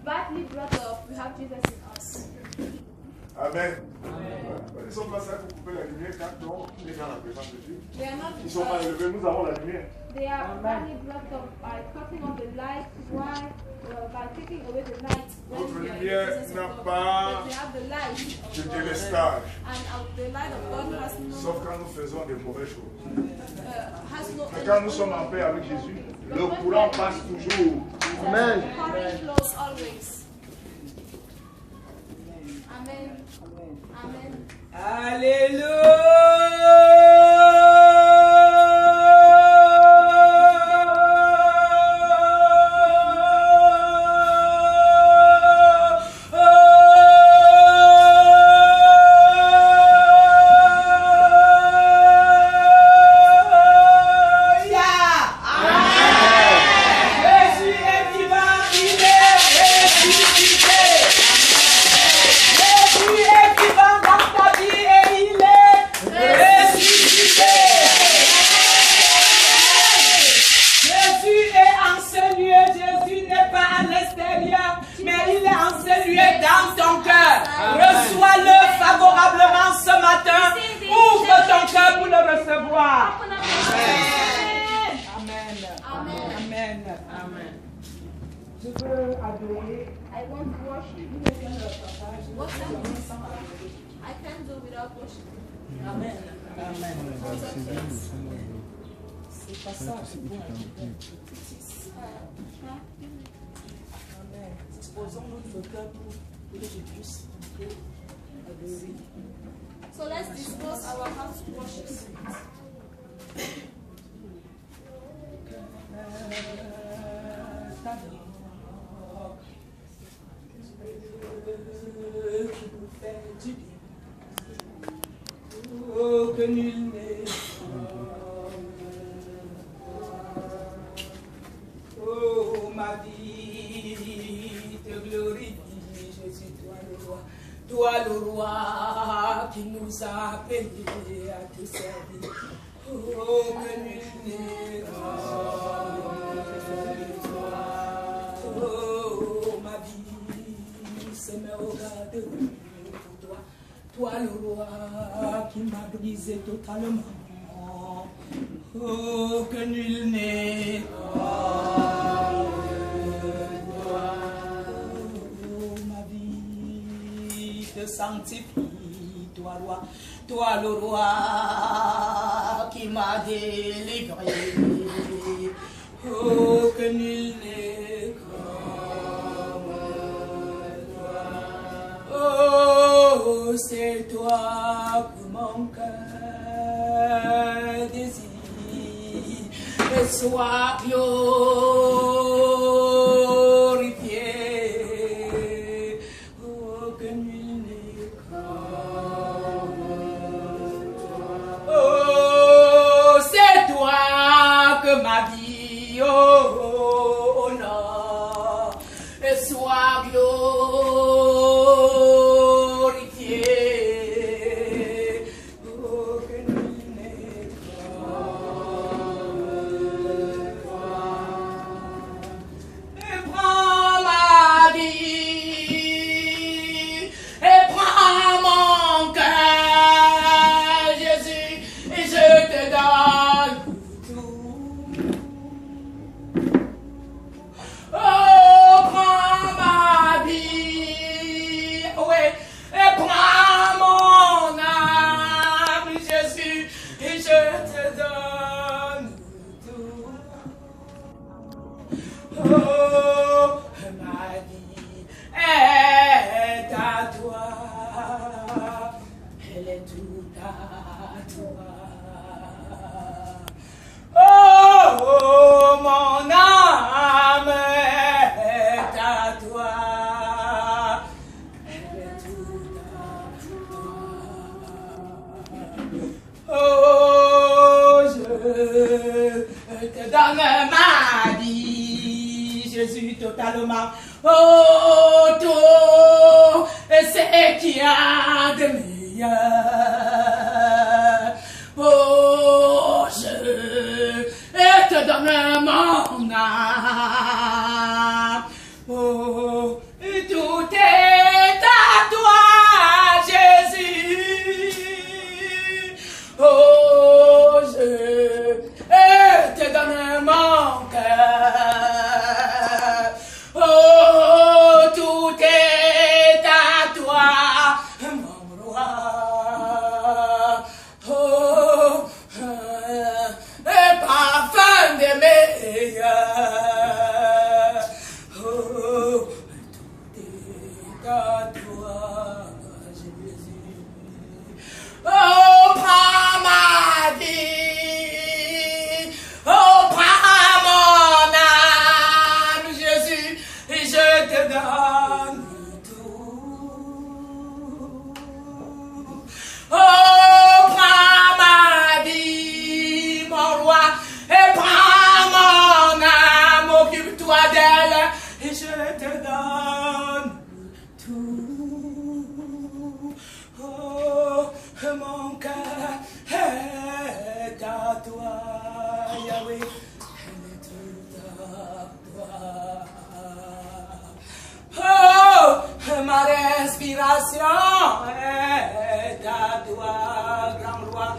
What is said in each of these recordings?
badly brought up, we have Jesus in us. Amen. Ils sont pas là pour couper la lumière quand on est dans la présence de Dieu. Ils ne sont pas élevés, nous avons la lumière. They are badly brought up by cutting off the light, why? By taking away the light. Votre lumière n'a pas de délestage. Sauf quand nous faisons des mauvaises choses. Mais quand nous sommes en paix avec Jésus, le courant passe toujours. Amen. Amen. Amen. Alléluia. So let's dispose our hands to worship. Oh, que nul n'est. Oh, ma vie te glorifie, Jésus, toi le roi qui nous a appelés à te servir. Oh, que nul n'est oh, ma vie se met au garde pour toi. Toi le roi qui m'a brisé totalement. Oh, que nul n'est oh, ma vie te sanctifie, toi roi, toi le roi qui m'a délivré. Oh, que nul n'est comme toi. Oh, c'est toi que mon cœur désire. Et sois glorifié. Oh, que nul n'est comme toi. Oh, c'est toi que ma vie honore. Et sois glorifié. Oh, que nul n'est oh, ma vie est à toi, elle est toute à toi. Oh, mon âme est à toi, elle est toute à toi. Oh, je te donne ma vie, Jésus, totalement. Oh, tout c'est qu'il y a de meilleur. Oh, je te donne mon âme. besoin d'elle et je te donne tout. Oh, mon cœur est à toi, Yahweh, elle est tout à toi. Oh, ma respiration est à toi, grand roi,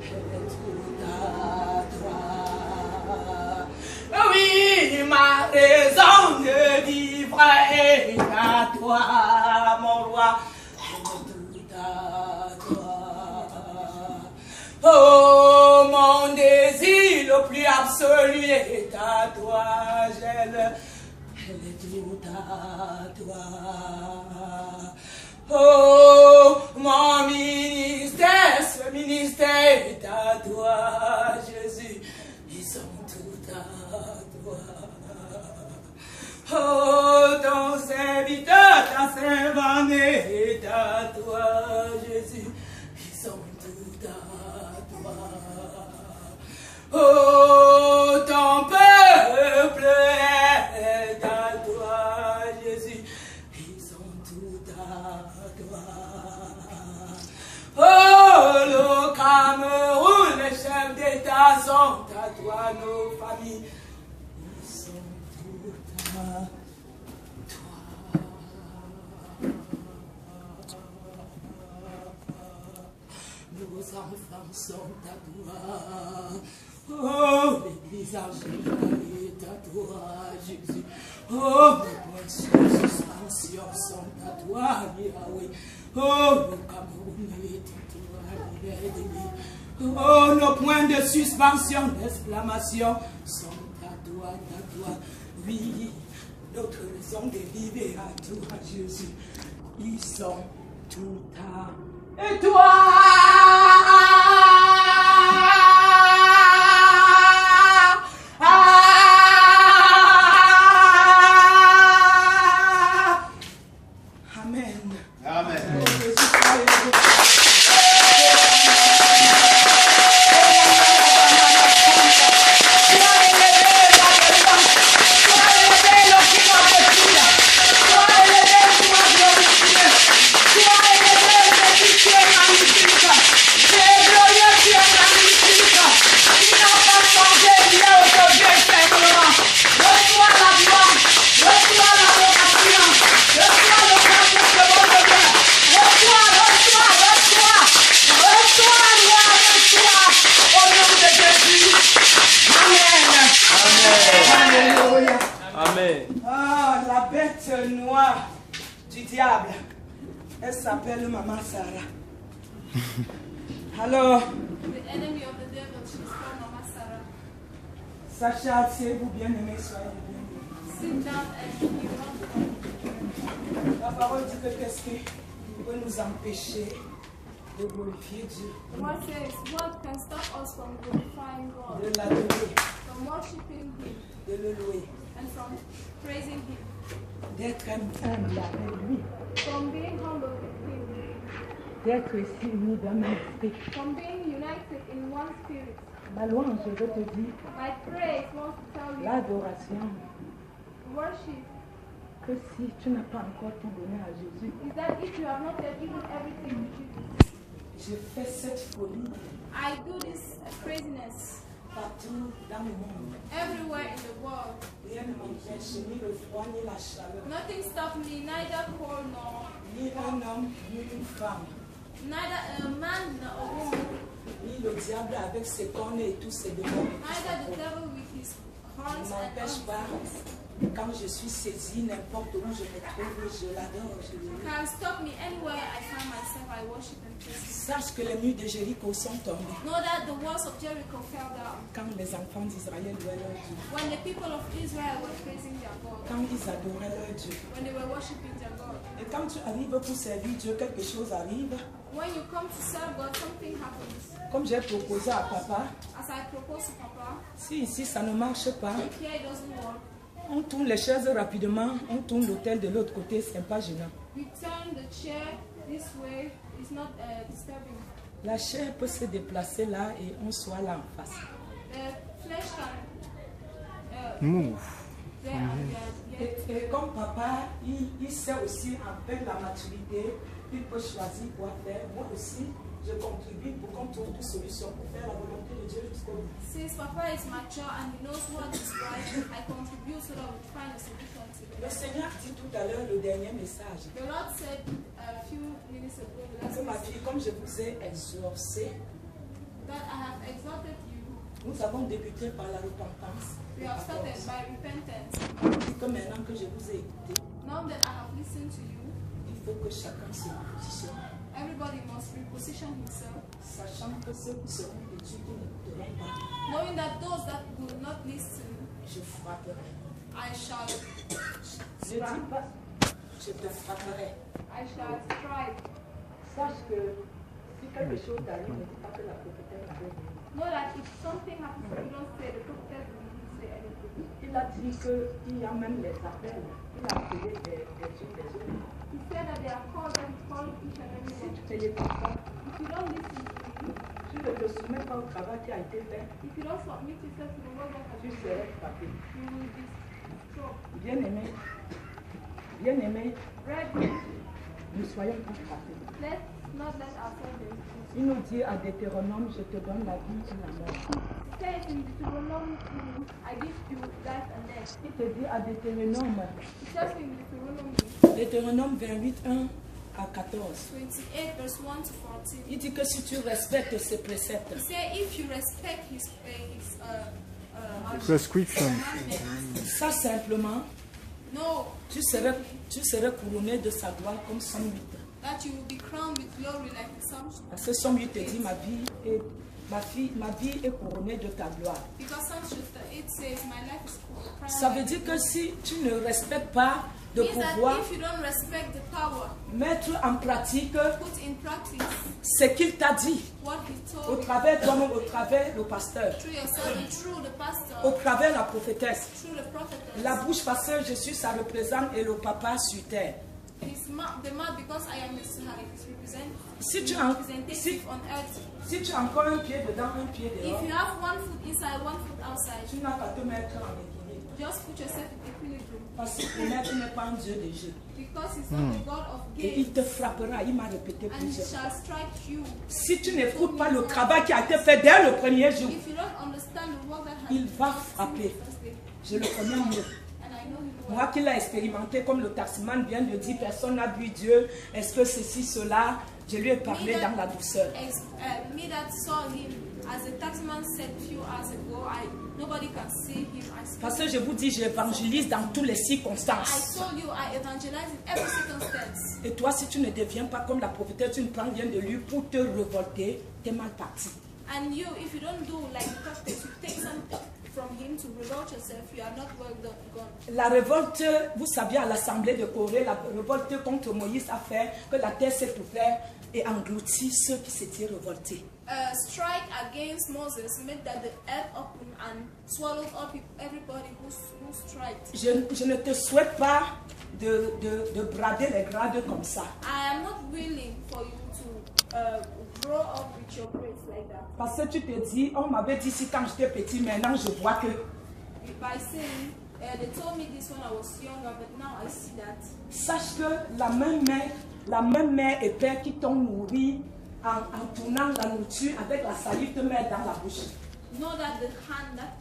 elle est tout à toi. Oui, ma raison de vivre est à toi, mon roi, elle est tout à toi. Oh, mon désir le plus absolu est à toi, elle est tout à toi. Oh, mon ministère, ce ministère est à toi, Jésus, ils sont tout à toi. Oh, ton serviteur, ta servante est à toi, Jésus, ils sont tout à toi. Oh, ton peuple est à toi, Jésus, ils sont tout à toi. Oh, le Cameroun, les chefs d'État sont à toi, nos familles, ils sont tout à toi. Nos enfants sont à toi. Oh, l'église angélique est à toi, Jésus. Oh, mes points de suspension sont à toi, Yahweh. Oh, le Cameroun est à toi, oh, nos points de suspension, d'exclamation sont à toi, Oui, notre raison de vivre est à toi, Jésus. Ils sont tout à et toi. Amen. Amen. Ah, la bête noire du diable, elle s'appelle Maman Sarah. Alors, The enemy of the devil, she's called Mama Sarah. Sacha, asseyez-vous bien aimés, soyez bien. Sit down and you La parole dit que qu'est-ce qui peut nous empêcher de glorifier Dieu, The word says, what can stop us from glorifying God, de l'adorer, from worshiping Him, de le louer, and from praising Him, d'être humble avec lui, from being humble with Him, d'être ici unis d'un même esprit. from being united in one spirit? Ma louange, je veux te dire, My praise wants to tell you, l'adoration, worship que si tu n'as pas encore tout donné à Jésus, is that if you have not yet given everything to Jesus. je fais cette folie I do this craziness partout dans le monde. everywhere in the world. Rien ne m'empêche, ni le froid, ni la chaleur, Nothing stops me, neither cold nor ni un homme, ni une femme, neither a man nor a woman, ni le diable avec ses cornes et tous ses démons. neither the devil with his Ne horns and m'empêche pas, horns quand je suis saisie, n'importe où je me trouve, je l'adore, je le loue. can stop me anywhere I find myself. I worship and praise Him. Sache que les murs de Jéricho sont tombés Know that the walls of Jericho fell down quand les enfants d'Israël louaient leur Dieu, when the people of Israel were praising their God, quand ils adoraient leur Dieu. when they were worshiping their God. Et quand tu arrives pour servir Dieu, quelque chose arrive. When you come to serve God, something happens. Comme j'ai proposé à papa, As I proposed to Papa, si ici ça ne marche pas, here it doesn't work. on tourne les chaises rapidement, on tourne l'hôtel de l'autre côté, c'est pas gênant. We turn the chair this way. It's not disturbing. La chair peut se déplacer là et on soit là en face. The flesh can Move. the there and you are yet. Et comme papa, il sait aussi avec la maturité, il peut choisir quoi faire. Moi aussi, je contribue pour qu'on trouve une solution pour faire la volonté de Dieu jusqu'au bout. Since Papa is mature and he knows what is right, I contribute so that we find a solution to Le it. Seigneur dit tout à l'heure le dernier message. The Lord said a few minutes ago, Que ma fille, comme je vous ai exorcé, that I have exhorted you. nous avons débuté par la repentance. We have started by repentance. Dit que maintenant que je vous ai écouté, Now that I have listened to you, il faut que chacun se positionne, everybody must reposition himself, sachant que ceux qui seront étudiés n'écouteront pas. knowing that those that will not listen, Je frapperai. I shall Je dis pas, je te frapperai. strike. Sache que si quelque chose t'arrive, ne dis pas que la prophétesse avait dit. Know that if something happens, you don't say the prophet will say anything. Il a dit qu'il y a même les appels. Il a appelé des autres. He said that they are called each and every Si one. tu ne t'écoutes pas, If you don't listen to me, tu ne te soumets pas au travail qui a été fait, if you don't submit yourself to the word that has tu been serais said, frappé. you will be struck. Bien-aimé, bien-aimé, Brethren, ne soyons pas frappés. let's not let ourselves be deceived. Il nous dit à Deutéronome, je te donne la vie et la mort. It says in Deuteronomy 2, I give you life and death. Il te dit à Deutéronome, It says in Deuteronomy Deutéronome 28, 1 à 14. 28 verse 1 to 14. Il dit que si tu respectes ses préceptes, He said if you respect his Prescription. commandments, ça simplement, no, tu serais couronné de sa gloire comme Somme 8. that you will be crowned with glory like the Psalms. Parce que Somme 8 te dit, ma vie est couronnée de ta gloire. Because Psalms chapter 8 says, my life is crowned. Ça veut dire que si tu ne respectes pas de means that pouvoir if you don't respect the power, mettre en pratique put in practice ce qu'il t'a dit, what he au told you travers toi-même, au travers le pasteur, through yourself and through the au pastor, travers la prophétesse. through the prophetess. La bouche parce que Jésus, ça représente et le papa sur terre. His mouth, the mouth, because I am his Si tu, representative on earth. si tu as encore un pied dedans, un pied dehors, If you have one foot inside, one foot outside, tu n'as qu'à te mettre en équilibre. just put yourself in equilibrium. Parce que le maître n'est pas un Dieu de jeu. Because he's not the God of Et il games. te frappera, il m'a répété And he plusieurs shall fois. strike you. Si tu n'écoutes pas le travail qui a été fait dès le premier jour, If you don't understand the work that has il been va done frapper. since the first day. Je le connais mieux. And I know you Moi well. qui l'ai expérimenté, comme le taximan vient de dire, personne n'a vu Dieu, est-ce que ceci, cela, je lui ai parlé dans la douceur. Me that saw him, as the taxman said a few hours ago, nobody can see him. Parce que je vous dis, j'évangélise dans toutes les I circonstances. told you I evangelize in every circumstance. Et toi, si tu ne deviens pas comme la prophétesse, tu ne prends rien de lui pour te révolter, t'es mal parti. And you, if you don't do like the prophet, you take something from him to revolt yourself, you are not well gone. La révolte, vous saviez, à l'Assemblée de Corée, la révolte contre Moïse a fait que la terre s'est ouverte et engloutit ceux qui s'étaient révoltés. Strike against Moses made that the earth open and swallowed up everybody who striked. Je ne te souhaite pas de brader les grades comme ça. I am not willing for you to grow up with your grace like that. Parce que tu te dis, on m'avait dit si quand j'étais petit, maintenant je vois que. By saying, they told me this when I was younger, but now I see that. Sache que la même mère et père qui t'ont nourri en tournant la nourriture avec la salive te met dans la bouche. Know that the hand that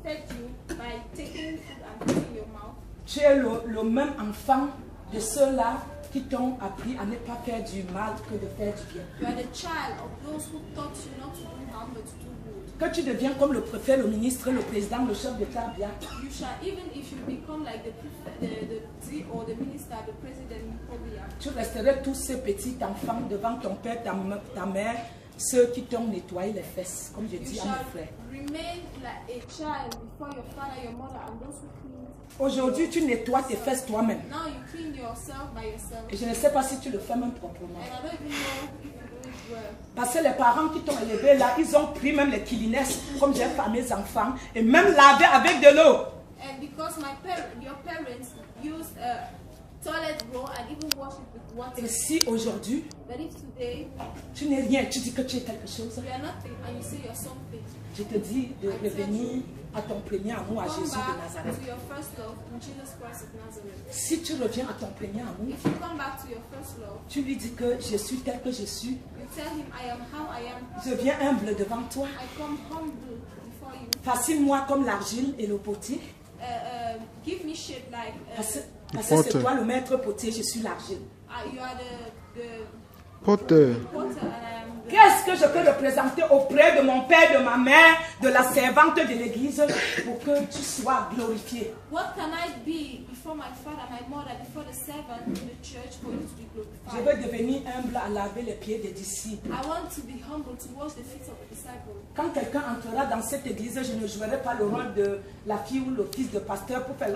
fed you by taking food and putting in your mouth. Tu es le même enfant de ceux-là qui t'ont appris à ne pas faire du mal que de faire du bien. You are the child of those who taught you not to do harm but to do good. Que tu deviens comme le préfet, le ministre, le président, le chef d'État, bien. You shall, even if you become like the or the minister, the president, you probably are. Tu resterais tous ces petits enfants devant ton père, ta mère, ceux qui t'ont nettoyé les fesses, comme je You dis à shall mes frères. remain like a child before your father, your mother, and those who clean. Aujourd'hui, tu nettoies tes fesses toi-même. Now you clean yourself by yourself. Et je ne sais pas si tu le fais même proprement. And I don't even know if you do it well. Parce que les parents qui t'ont élevé là, ils ont pris même les Kleenex, comme j'ai fait à mes enfants, et même lavé avec de l'eau. And because your parents used toilet roll and even wash it with water. Et si aujourd'hui, But if today tu n'es rien, tu dis que tu es quelque chose, you are nothing and you say you're something, je te dis de revenir à ton premier amour, à Come Jésus de back Nazareth. to your first love in Jesus Christ of Nazareth. Si tu reviens à ton premier amour, If you come back to your first love, tu lui dis que je suis tel que je suis. you tell him, I am how I am. Je viens humble devant toi. I come humble before you. Fascine-moi comme l'argile et le potier. Give me shape like Parce que c'est toi le maître potier, je suis l'argile. you are the Potter. potter and I am the... Qu'est-ce que je peux représenter auprès de mon père, de ma mère, de la servante de l'église pour que tu sois glorifié? What can I be before my father, my mother, before the servant in the church for you to be Je glorified? veux devenir humble à laver les pieds des disciples. I want to be humble to wash the feet of the disciples. Quand quelqu'un entrera dans cette église, je ne jouerai pas le rôle de la fille ou le fils de pasteur pour faire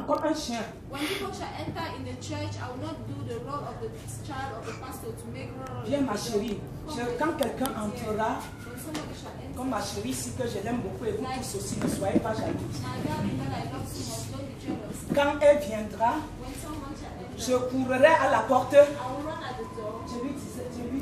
comme un chien. When people shall enter in the church, I will not do the role of the child of the pastor to make roll. Viens ma chérie, quand quelqu'un entrera, When somebody shall enter, comme ma chérie ici que je l'aime beaucoup et vous tous aussi, ne soyez pas jaloux. my darling that I love so much, don't be jealous. Quand elle viendra, When someone shall enter, je courrai à la porte, I will run at the door je lui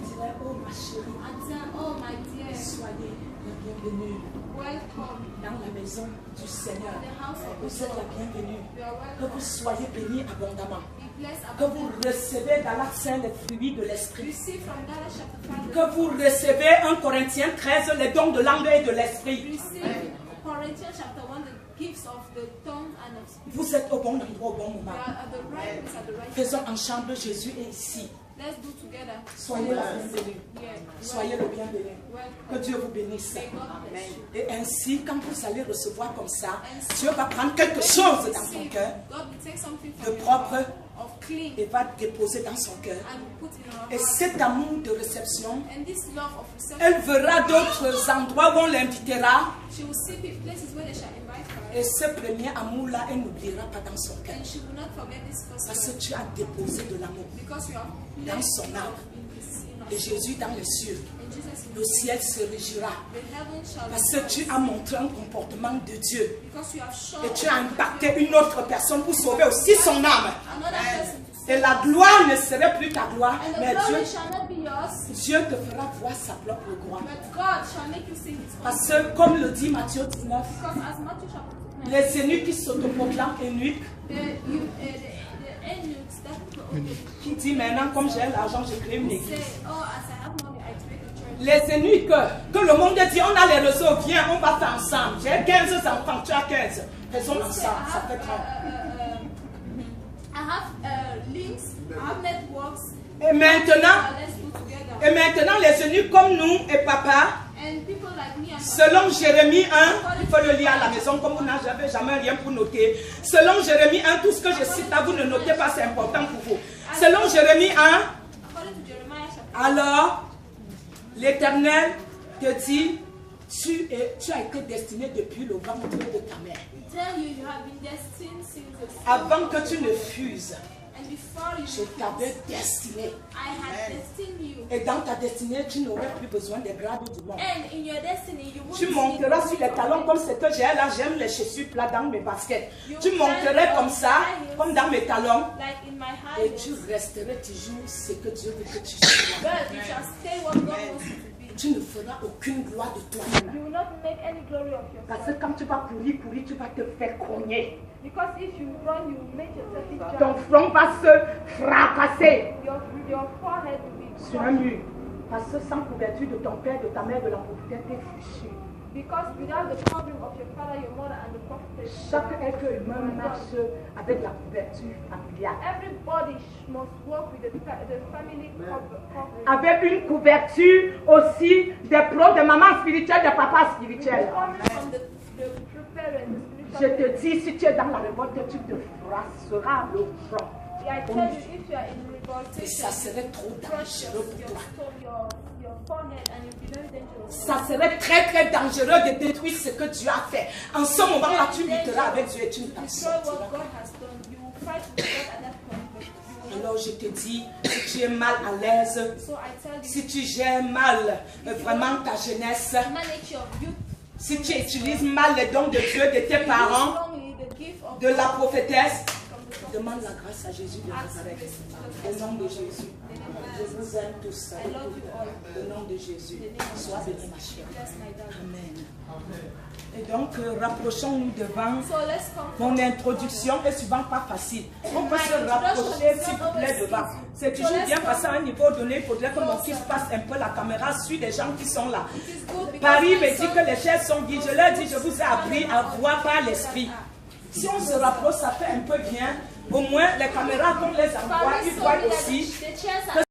dirai, oh ma chérie, and say, oh my dear, soyez la bienvenue welcome dans la maison du Seigneur. to the house of Vous the êtes la Lord. bienvenue. You are Que welcome. vous soyez bénis abondamment. Be blessed Que vous abundantly. recevez dans l'acte saint les fruits de l'esprit. Receive from Daniel chapter 5. Que vous recevez 1 Corinthiens 13 les dons de langue et de l'esprit. Receive Corinthians chapter 1, the gifts of the tongue and of speech. Vous êtes au bon endroit, au bon We moment. are at the right place at the right Faisons time. ensemble, Jésus est ici. Let's do together. Soyez la bienvenue. Yeah. Soyez le bienvenu. Que Welcome. Dieu vous bénisse. May God bless you. Et ainsi, quand vous allez recevoir comme ça, Dieu va prendre quelque chose dans son cœur God will take something de from your propre heart, of clean, et va déposer dans son cœur. and will put in our Et heart. cet amour de réception, And this love of reception, elle verra d'autres endroits où on l'invitera. she will see places where they shall invite her. Et ce premier amour-là, elle n'oubliera pas dans son cœur. And she will not forget this first Parce que love. tu as déposé de l'amour. Because you have Dans placed son love âme. in his Et in Jésus dans les cieux, And Jesus in le ciel se régira. the heaven shall Parce que tu as montré un comportement de Dieu. because you have shown Et tu as impacté une autre personne pour sauver aussi son âme. another person to Et la gloire ne serait plus ta gloire, and the mais glory shall not be yours, Dieu te fera voir sa propre gloire. but God shall make you sing his own. Parce que, comme le dit Matthieu 19, Because as Matthew chapter 9, les eunuques qui s'autoproclament eunuques, the eunuchs that qui dit maintenant, comme j'ai l'argent, je crée une say, église. oh, as I have money, I create a church. Les eunuques, que le monde dit, on a les réseaux, viens, on va faire ensemble. J'ai 15 enfants, tu as 15. Faisons Say, ensemble, ça fait 30. I have links, I have networks. Et maintenant, Let's do together. et maintenant, les eunuques comme nous et papa, And people like me and selon Jérémie 1, il faut le lire à la maison comme vous n'avez jamais rien pour noter. Selon Jérémie 1, tout ce que je cite là, vous ne notez pas, c'est important pour vous. Selon Jérémie 1, according to Jeremiah chapter alors l'Éternel te dit, tu as été destiné depuis le ventre de ta mère. tell you you have been destined since the Avant que tu ne fuses, and before you je t'avais destiné. I had destined you. Et dans ta destinée, tu n'aurais plus besoin des grades du monde. And in your destiny you Tu won't monteras sur les talons comme ce que j'ai là, j'aime les chaussures plats dans mes baskets. Tu monterais comme ça, comme dans mes talons. like in my Et high tu resterais toujours ce que Dieu veut que tu sois. but you shall stay what God wants you to be. Tu ne feras aucune gloire de toi-même. You will not make any glory of Parce yourself. que quand tu vas courir, tu vas te faire cogner. Because if you run, you will make yourself injured. Ton front va se fracasser Your forehead will be sur un mur. Parce que sans couverture de ton père, de ta mère, de la propriété, t'es fichu. because without the covering of your father, your mother, and the prophet, Chaque être humain marche avec la couverture familiale. everybody must work with the family covering. Avec une couverture aussi des pros, des mamans spirituelles, des papas spirituels. Coming from the parents, the Je spiritual te dis, si tu es dans la révolte, tu te fracasseras le front. I tell you, if you are in Et revoltation, ça serait trop crush dangereux pour toi. your forehead and you'll be very dangerous. Ça serait très très dangereux de détruire ce que Dieu a fait. En ce moment-là, tu lutteras avec Dieu et tu ne t'en Destroy what sortiras. God has done. You will fight with God at that point. But you will not. Alors je te dis, si tu es mal à l'aise, So I tell you, si tu gères mal vraiment ta jeunesse, manage your youth. si tu utilises mal les dons de Dieu, de tes Use parents, strongly the gift of de la prophétesse, from the prophet. demande la grâce à Jésus de Nazareth. Au nom de Jésus. Je vous aime tous. I love you all. Au nom de Jésus. Sois béni, ma chère. Bless my darling. Amen. Et donc, rapprochons-nous devant So let's come. mon introduction est souvent pas facile. On peut se rapprocher, s'il vous plaît, devant. C'est toujours bien passé à un niveau donné. Il faudrait que mon fils passe un peu la caméra sur les gens qui sont là. Paris me dit que les chaises sont vides. Je leur dis, je vous ai appris à voir par l'esprit. Si on se rapproche, ça fait un peu bien. Au moins, les caméras qu'on les envoie, ils voient aussi que